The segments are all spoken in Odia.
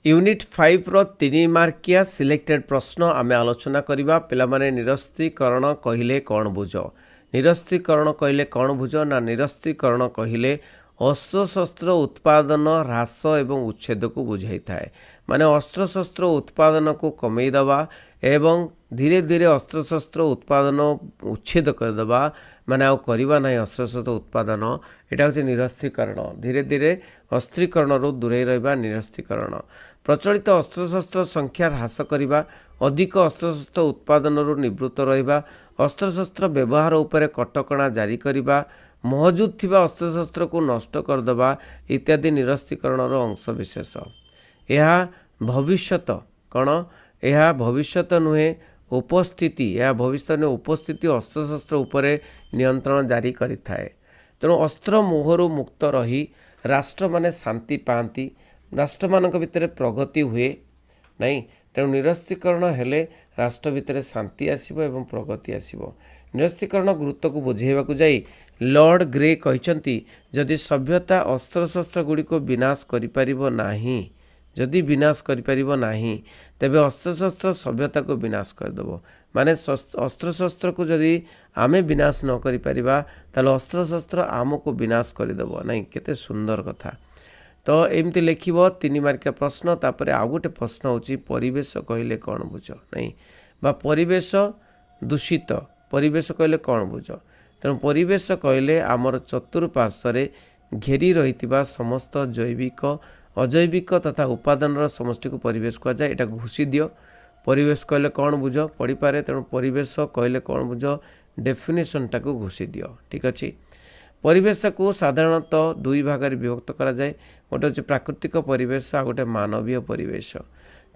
यूनिट 5 रो 3 मार्किया सिलेक्टेड प्रश्न आमे आलोचना करिबा। पिला माने निरस्तीकरण कहिले कोन बुझो। निरस्तीकरण कहिले कोन बुझो ना निरस्तीकरण कहिले अस्त्र-शस्त्र उत्पादन ह्रास एवं उच्छेद को बुझाई थाए। माने अस्त्र-शस्त्र उत्पादन को कमई दबा एवं धीरे धीरे अस्त्र-शस्त्र उत्पादन उच्छेद कर दबा माने आउ करिबा नै अस्त्र-शस्त्र उत्पादन एटा होचे निरस्तीकरण। धीरे धीरे अस्त्रीकरण रो दूरे रहबा निरस्तीकरण। प्रचलित अस्त्र-शस्त्र संख्या ह्रास करिबा, अधिक अस्त्र-शस्त्र उत्पादन रो निवृत्त रहिबा, अस्त्र-शस्त्र व्यवहार उपरे कटकणा जारी करिबा, मौजूद थिबा अस्त्र-शस्त्र को नष्ट कर दबा इत्यादि निरस्तीकरण रो अंश विशेष। यह भविष्यत कण यह भविष्यत नुहे उपस्थिति यह भविष्य ने उपस्थिति अस्त्र-शस्त्र उपरे नियंत्रण जारी करि थाए। तेणु अस्त्र मोहरु मुक्त रही राष्ट्र माने शांति पाती, राष्ट्र मान भितर प्रगति हुए नहीं। तेणु निरस्तीकरण हेले राष्ट्र भितर शांति आसीबो एवं प्रगति आसीबो। निरस्तीकरण गुरुत्व को बुझेबाकू जाई लॉर्ड ग्रे कहिसंती जदि सभ्यता अस्त्र-शस्त्र गुडी को विनाश करि परिबो नाही, जदि विनाश करि परिबो नाही तबे अस्त्र-शस्त्र सभ्यता को विनाश कर देबो। माने अस्त्र-शस्त्र को जदि आमे विनाश न करि परिबा ताले अस्त्र-शस्त्र आमको विनाश करि देबो नहीं। केते सुंदर कथा। तो एमती लिखिबो 3 मार्किया प्रश्न। तापरे आ गोटे प्रश्न होची परिवेश कहिले कोन बुझो नहीं बा परिवेश दूषित परिवेश कहिले कोन बुझो। तेणु परिवेश कहिले आमर चतुर्पार्श्व घेरी रहितिबा समस्त जैविक अजैविक तथा उपादान समष्टि को परिवेश कह जाए। एटा घुसी दियो परिवेश कहिले कोन बुझो पढ़ी पारे। तेणु परिवेश कहिले कोन बुझो डेफिनेशन टाको घुसी दियो। ठीक अछि। परिवेश को साधारणतः दुई भाग में विभक्त करा जाए। गोटे हूँ प्राकृतिक परिवेश आ गोटे मानवीय परिवेश।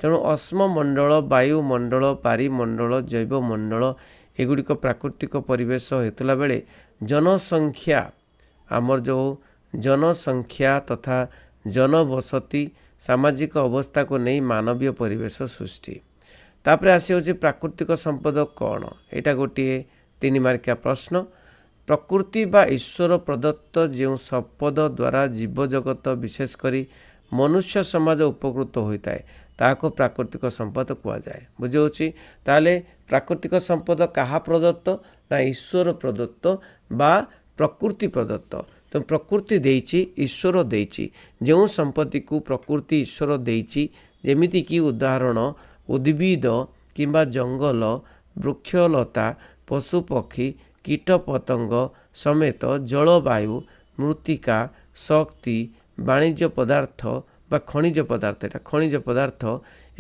तेणु अस्ममंडल, वायुमंडल, पारिमंडल, जैवमंडल एगुड़िक प्राकृतिक परिवेश होता बेले जनसंख्या आमर जो जनसंख्या तथा जनबसती सामाजिक अवस्था को नहीं मानवीय परिवेश सृष्टि। तापरे आसी होची प्राकृतिक संपद कौन। एटा गोटे 3 मार्किया प्रश्न। प्रकृति बा ईश्वर प्रदत्त जो संपद द्वारा जीव जगत विशेषकर मनुष्य समाज उपकृत होता है ताको प्राकृतिक संपद कह जाए। बुझे ताले प्राकृतिक संपद कहा प्रदत्त ना ईश्वर प्रदत्त बा प्रकृति प्रदत्त। तो प्रकृति देइची ईश्वर देइची जो संपत्ति को प्रकृति ईश्वर देइची जेमिति कि उदाहरण उद्भिद किंबा जंगल वृक्षलता पशु पक्षी कीट पतंग समेत जलवायु मृत्तिका शक्ति वाणिज्य पदार्थ बा खनिज पदार्थ एटा खनिज पदार्थ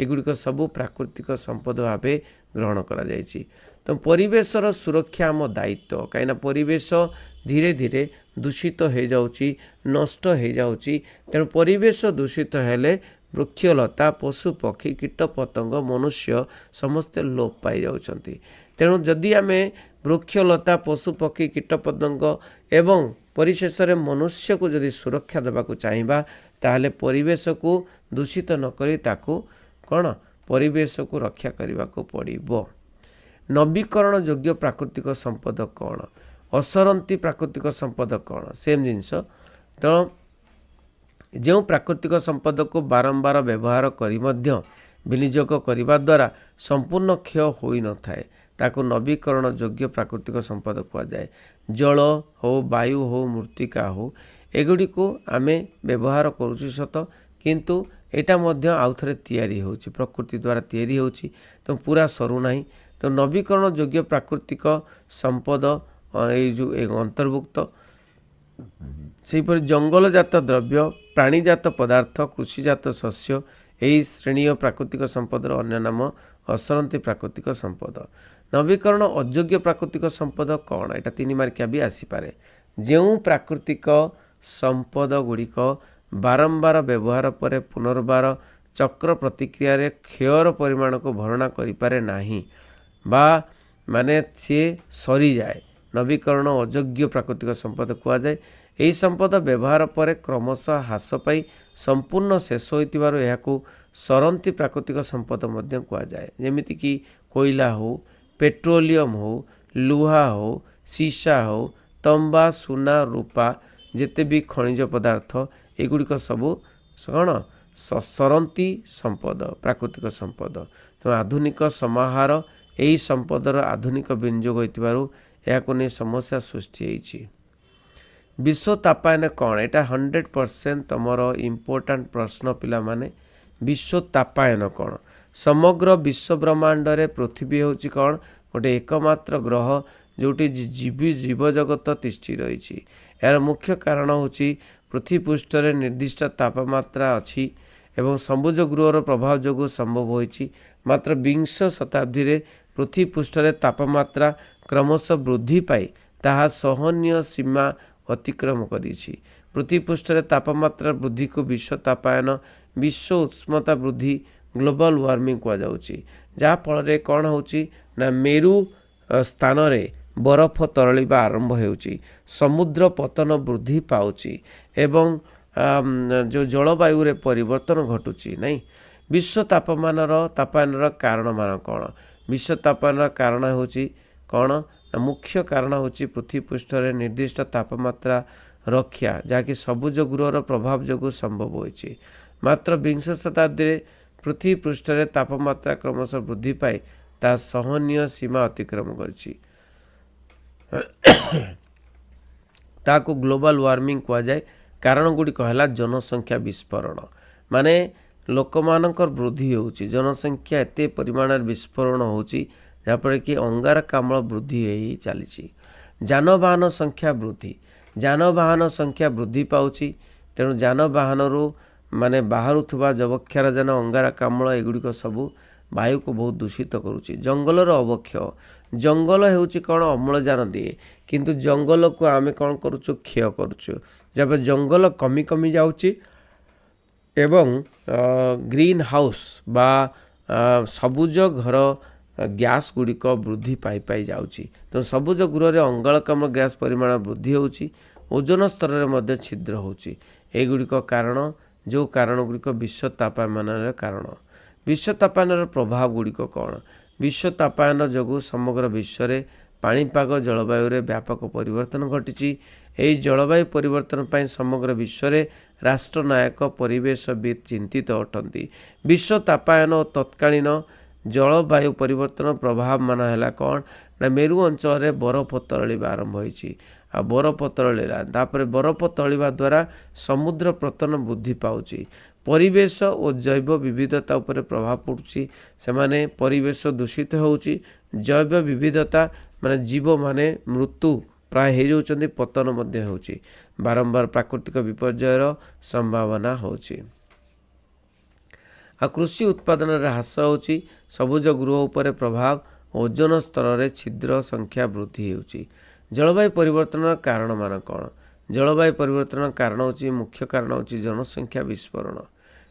एगुड़िक सबू प्राकृतिक संपद भाव ग्रहण करा जायछि। तो परिवेशर सुरक्षा आम दायित्व कहीं परिवेश धीरे धीरे दूषित हो जाउछि नष्ट हो जाउछि। तेणु परिवेश दूषित हेले वृक्षलता पशु पक्षी कीट पतंग मनुष्य समस्ते लोप पाई जाउछन्ति। तेणु जदि आमे वृक्षलता पशु पक्षी कीट पतंग एवं परिशेष में मनुष्य को जदि सुरक्षा देवाक चाहिए ताहले परिवेश को दूषित नक कौन परिवेश को रक्षा करने को पड़ो। नवीकरण योग्य प्राकृतिक संपद कौन असरंती प्राकृतिक संपद कौन सेम जिनस। तो जो प्राकृतिक संपद को बारंबार व्यवहार करी मध्य विनियोग करने द्वारा संपूर्ण क्षय हो न थाए ताको नवीकरण योग्य प्राकृतिक संपद कह जाए। जल हो वायु हो मृत्तिका हो एगुड़ी को आमे व्यवहार करुछु सत किंतु एटा मध्य आउ थरे तैयारी होछि प्रकृति द्वारा तैयारी होछि। तो पूरा सरू नाही। तो नवीकरण योग्य प्राकृतिक संपद ए जो अंतर्भुक्त सेपर जंगलजात द्रव्य प्राणीजात पदार्थ कृषिजात शस्य यही श्रेणीय प्राकृतिक संपदर अन्य नाम असरंती प्राकृतिक संपद। नवीकरण अयोग्य प्राकृतिक संपद कौन एटा 3 मार्किया भी आसीपारे। जो प्राकृतिक संपद गुड़िक बारंबार व्यवहार पर पुनर्बार चक्र प्रतिक्रिया रे क्षयर परिमाण को भरणा करिपारे नाही बा माने सी सरी जाए नवीकरण अयोग्य प्राकृतिक संपद कह जाए। यही संपद व्यवहार पर क्रमशः ह्रास पाई संपूर्ण शेष होइतिबारु एहाकू सरंती प्राकृतिक संपद मध्य कह जाए। जेमिति कि कोयला हो पेट्रोलियम हो लुहा हो सीसा हो तंबा सुना रूपा जिते भी खनिज पदार्थ एगुड़िक सबू कौन ସରନ୍ତି ସମ୍ପଦ ପ୍ରାକୃତିକ ସମ୍ପଦ। ତେଣୁ ଆଧୁନିକ ସମାହାର ଏହି ସମ୍ପଦର ଆଧୁନିକ ବିନିଯୋଗ ହୋଇଥିବାରୁ ଏହାକୁ ନେଇ ସମସ୍ୟା ସୃଷ୍ଟି ହୋଇଛି। ବିଶ୍ୱ ତାପାୟନ କ'ଣ? ଏଇଟା 100% ତୁମର ଇମ୍ପୋର୍ଟାଣ୍ଟ ପ୍ରଶ୍ନ ପିଲାମାନେ। ବିଶ୍ୱ ତାପାୟନ କ'ଣ? ସମଗ୍ର ବିଶ୍ୱ ବ୍ରହ୍ମାଣ୍ଡରେ ପୃଥିବୀ ହେଉଛି କ'ଣ? ଗୋଟେ ଏକମାତ୍ର ଗ୍ରହ ଯେଉଁଠି ଜୀବଜଗତ ତିଷ୍ଠି ରହିଛି। ଏହାର ମୁଖ୍ୟ କାରଣ ହେଉଛି ପୃଥିବୀ ପୃଷ୍ଠରେ ନିର୍ଦ୍ଦିଷ୍ଟ ତାପମାତ୍ରା ଅଛି ଏବଂ ସବୁଜ ଗୃହର ପ୍ରଭାବ ଯୋଗୁଁ ସମ୍ଭବ ହୋଇଛି। ମାତ୍ର ବିଂଶ ଶତାବ୍ଦୀରେ ପୃଥିବୀ ପୃଷ୍ଠରେ ତାପମାତ୍ରା କ୍ରମଶଃ ବୃଦ୍ଧି ପାଇ ତାହା ସହନୀୟ ସୀମା ଅତିକ୍ରମ କରିଛି। ପୃଥିବୀ ପୃଷ୍ଠରେ ତାପମାତ୍ରା ବୃଦ୍ଧିକୁ ବିଶ୍ୱ ତାପାୟନ, ବିଶ୍ୱ ଉଷ୍ଣତା ବୃଦ୍ଧି, ଗ୍ଲୋବାଲ ୱାର୍ମିଂ କୁହାଯାଉଛି। ଯାହାଫଳରେ କ'ଣ ହେଉଛି ନା ମେରୁ ସ୍ଥାନରେ ବରଫ ତରଳିବା ଆରମ୍ଭ ହେଉଛି, ସମୁଦ୍ର ପତନ ବୃଦ୍ଧି ପାଉଛି ଏବଂ ଯେଉଁ ଜଳବାୟୁରେ ପରିବର୍ତ୍ତନ ଘଟୁଛି ନାହିଁ। ବିଶ୍ୱ ତାପାୟନର କାରଣମାନ କ'ଣ? ବିଶ୍ୱ ତାପାୟନର କାରଣ ହେଉଛି କ'ଣ? ନା ମୁଖ୍ୟ କାରଣ ହେଉଛି ପୃଥିବୀ ପୃଷ୍ଠରେ ନିର୍ଦ୍ଦିଷ୍ଟ ତାପମାତ୍ରା ରକ୍ଷା, ଯାହାକି ସବୁଜ ଗୃହର ପ୍ରଭାବ ଯୋଗୁଁ ସମ୍ଭବ ହୋଇଛି। ମାତ୍ର ବିଂଶ ଶତାବ୍ଦୀରେ ପୃଥିବୀ ପୃଷ୍ଠରେ ତାପମାତ୍ରା କ୍ରମଶଃ ବୃଦ୍ଧି ପାଇ ତାହା ସହନୀୟ ସୀମା ଅତିକ୍ରମ କରିଛି। ତାହାକୁ ଗ୍ଲୋବାଲ ୱାର୍ମିଂ କୁହାଯାଏ। କାରଣ ଗୁଡ଼ିକ ହେଲା ଜନସଂଖ୍ୟା ବିସ୍ଫୋରଣ, ମାନେ ଲୋକମାନଙ୍କର ବୃଦ୍ଧି ହେଉଛି, ଜନସଂଖ୍ୟା ଏତେ ପରିମାଣରେ ବିସ୍ଫୋରଣ ହେଉଛି ଯାହାଫଳରେ କି ଅଙ୍ଗାରକାମ୍ଳ ବୃଦ୍ଧି ହେଇ ଚାଲିଛି। ଯାନବାହନ ସଂଖ୍ୟା ବୃଦ୍ଧି ପାଉଛି। ତେଣୁ ଯାନବାହନରୁ ମାନେ ବାହାରୁଥିବା ଯବକ୍ଷାରଜାନ, ଅଙ୍ଗାରକାମ୍ଳ ଏଗୁଡ଼ିକ ସବୁ ବାୟୁକୁ ବହୁତ ଦୂଷିତ କରୁଛି। ଜଙ୍ଗଲର ଅବକ୍ଷୟ, ଜଙ୍ଗଲ ହେଉଛି କ'ଣ? ଅମ୍ଳଜାନ ଦିଏ, କିନ୍ତୁ ଜଙ୍ଗଲକୁ ଆମେ କ'ଣ କରୁଛୁ? କ୍ଷୟ କରୁଛୁ। ଯେବେ ଜଙ୍ଗଲ କମି କମି ଯାଉଛି ଏବଂ ଗ୍ରୀନ୍ ହାଉସ୍ ବା ସବୁଜ ଘର ଗ୍ୟାସ୍ ଗୁଡ଼ିକ ବୃଦ୍ଧି ପାଇ ଯାଉଛି। ତେଣୁ ସବୁଜ ଗୃହରେ ଅଙ୍ଗାରକାମ୍ଳ ଗ୍ୟାସ୍ ପରିମାଣ ବୃଦ୍ଧି ହେଉଛି, ଓଜୋନ ସ୍ତରରେ ମଧ୍ୟ ଛିଦ୍ର ହେଉଛି। ଏଗୁଡ଼ିକ କାରଣ, ଯେଉଁ କାରଣ ଗୁଡ଼ିକ ବିଶ୍ୱ ତାପାୟନର କାରଣ। ବିଶ୍ୱ ତାପାୟନର ପ୍ରଭାବ ଗୁଡ଼ିକ କ'ଣ? ବିଶ୍ୱ ତାପାୟନ ଯୋଗୁଁ ସମଗ୍ର ବିଶ୍ୱରେ ପାଣିପାଗ ଜଳବାୟୁରେ ବ୍ୟାପକ ପରିବର୍ତ୍ତନ ଘଟିଛି। ଏହି ଜଳବାୟୁ ପରିବର୍ତ୍ତନ ପାଇଁ ସମଗ୍ର ବିଶ୍ୱରେ ରାଷ୍ଟ୍ରନାୟକ ପରିବେଶବିତ୍ ଚିନ୍ତିତ ଅଟନ୍ତି। ବିଶ୍ୱ ତାପାୟନ ଓ ତତ୍କାଳୀନ ଜଳବାୟୁ ପରିବର୍ତ୍ତନ ପ୍ରଭାବମାନ ହେଲା କ'ଣ? ନା ମେରୁ ଅଞ୍ଚଳରେ ବରଫ ତରଳିବା ଆରମ୍ଭ ହୋଇଛି। ଆଉ ବରଫ ତରଳିଲା, ତାପରେ ବରଫ ତରଳିବା ଦ୍ୱାରା ସମୁଦ୍ର ପତନ ବୃଦ୍ଧି ପାଉଛି। ପରିବେଶ ଓ ଜୈବ ବିବିଧତା ଉପରେ ପ୍ରଭାବ ପଡ଼ୁଛି। ସେମାନେ ପରିବେଶ ଦୂଷିତ ହେଉଛି, ଜୈବ ବିବିଧତା ମାନେ ଜୀବମାନେ ମୃତ୍ୟୁ ପ୍ରାୟ ହେଇଯାଉଛନ୍ତି, ପତନ ମଧ୍ୟ ହେଉଛି। ବାରମ୍ବାର ପ୍ରାକୃତିକ ବିପର୍ଯ୍ୟୟର ସମ୍ଭାବନା ହେଉଛି। ଆଉ କୃଷି ଉତ୍ପାଦନରେ ହ୍ରାସ ହେଉଛି। ସବୁଜ ଗୃହ ଉପରେ ପ୍ରଭାବ, ଓଜୋନ ସ୍ତରରେ ଛିଦ୍ର ସଂଖ୍ୟା ବୃଦ୍ଧି ହେଉଛି। ଜଳବାୟୁ ପରିବର୍ତ୍ତନର କାରଣମାନ କ'ଣ? ଜଳବାୟୁ ପରିବର୍ତ୍ତନର କାରଣ ହେଉଛି, ମୁଖ୍ୟ କାରଣ ହେଉଛି ଜନସଂଖ୍ୟା ବିସ୍ଫୋରଣ।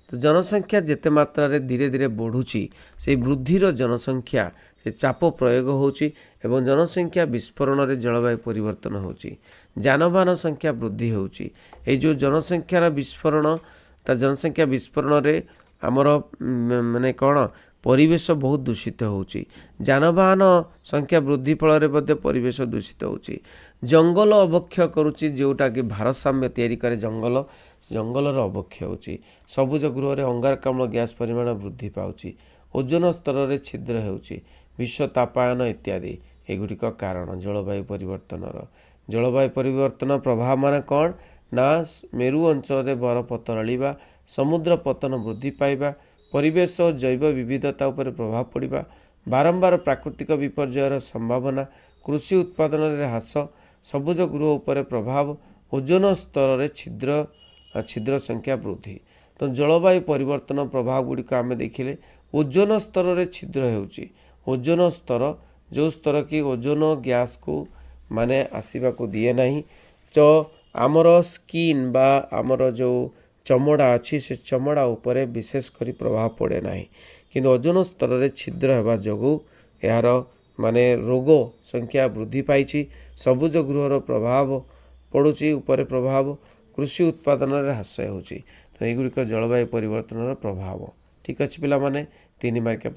ତ ଜନସଂଖ୍ୟା ଯେତେ ମାତ୍ରାରେ ଧୀରେ ଧୀରେ ବଢ଼ୁଛି, ସେଇ ବୃଦ୍ଧିର ଜନସଂଖ୍ୟା ସେ ଚାପ ପ୍ରୟୋଗ ହେଉଛି ଏବଂ ଜନସଂଖ୍ୟା ବିସ୍ଫୋରଣରେ ଜଳବାୟୁ ପରିବର୍ତ୍ତନ ହେଉଛି। ଯାନବାହନ ସଂଖ୍ୟା ବୃଦ୍ଧି ହେଉଛି। ଏଇ ଯେଉଁ ଜନସଂଖ୍ୟାର ବିସ୍ଫୋରଣ, ତା ଜନସଂଖ୍ୟା ବିସ୍ଫୋରଣରେ ଆମର ମାନେ କ'ଣ? ପରିବେଶ ବହୁତ ଦୂଷିତ ହେଉଛି। ଯାନବାହନ ସଂଖ୍ୟା ବୃଦ୍ଧି ଫଳରେ ମଧ୍ୟ ପରିବେଶ ଦୂଷିତ ହେଉଛି। ଜଙ୍ଗଲ ଅବକ୍ଷୟ କରୁଛି, ଯେଉଁଟାକି ଭାରସାମ୍ୟ ତିଆରି କରେ ଜଙ୍ଗଲର ଅବକ୍ଷୟ ହେଉଛି। ସବୁଜ ଗୃହରେ ଅଙ୍ଗାରକାମ୍ଳ ଗ୍ୟାସ୍ ପରିମାଣ ବୃଦ୍ଧି ପାଉଛି। ଓଜୋନ ସ୍ତରରେ ଛିଦ୍ର ହେଉଛି। ବିଶ୍ୱ ତାପାୟନ ଇତ୍ୟାଦି ଏଗୁଡ଼ିକ କାରଣ ଜଳବାୟୁ ପରିବର୍ତ୍ତନର। ଜଳବାୟୁ ପରିବର୍ତ୍ତନ ପ୍ରଭାବ ମାନେ କ'ଣ? ନା ମେରୁ ଅଞ୍ଚଳରେ ବରଫ ତରଳିବା, ସମୁଦ୍ର ପତନ ବୃଦ୍ଧି ପାଇବା, ପରିବେଶ ଓ ଜୈବ ବିବିଧତା ଉପରେ ପ୍ରଭାବ ପଡ଼ିବା, ବାରମ୍ବାର ପ୍ରାକୃତିକ ବିପର୍ଯ୍ୟୟର ସମ୍ଭାବନା, କୃଷି ଉତ୍ପାଦନରେ ହ୍ରାସ, ସବୁଜ ଗୃହ ଉପରେ ପ୍ରଭାବ, ଓଜୋନ ସ୍ତରରେ ଛିଦ୍ର ସଂଖ୍ୟା ବୃଦ୍ଧି। ତ ଜଳବାୟୁ ପରିବର୍ତ୍ତନ ପ୍ରଭାବ ଗୁଡ଼ିକ ଆମେ ଦେଖିଲେ, ଓଜୋନ ସ୍ତରରେ ଛିଦ୍ର ହେଉଛି। ଓଜୋନ ସ୍ତର, ଯେଉଁ ସ୍ତର କି ଓଜୋନ ଗ୍ୟାସ୍କୁ ମାନେ ଆସିବାକୁ ଦିଏ ନାହିଁ। ତ ଆମର ସ୍କିନ୍ ବା ଆମର ଯେଉଁ ଚମଡ଼ା ଅଛି, ସେ ଚମଡ଼ା ଉପରେ ବିଶେଷ କରି ପ୍ରଭାବ ପଡ଼େ ନାହିଁ, କିନ୍ତୁ ଓଜୋନ ସ୍ତରରେ ଛିଦ୍ର ହେବା ଯୋଗୁଁ ଏହାର ମାନେ ରୋଗ ସଂଖ୍ୟା ବୃଦ୍ଧି ପାଇଛି। ସବୁଜ ଗୃହର ପ୍ରଭାବ ପଡ଼ୁଛି, ଉପରେ ପ୍ରଭାବ, କୃଷି ଉତ୍ପାଦନରେ ହ୍ରାସ ହେଉଛି। ତ ଏଗୁଡ଼ିକ ଜଳବାୟୁ ପରିବର୍ତ୍ତନର ପ୍ରଭାବ। ଠିକ୍ ଅଛି ପିଲାମାନେ, 3 ମାର୍କିଆ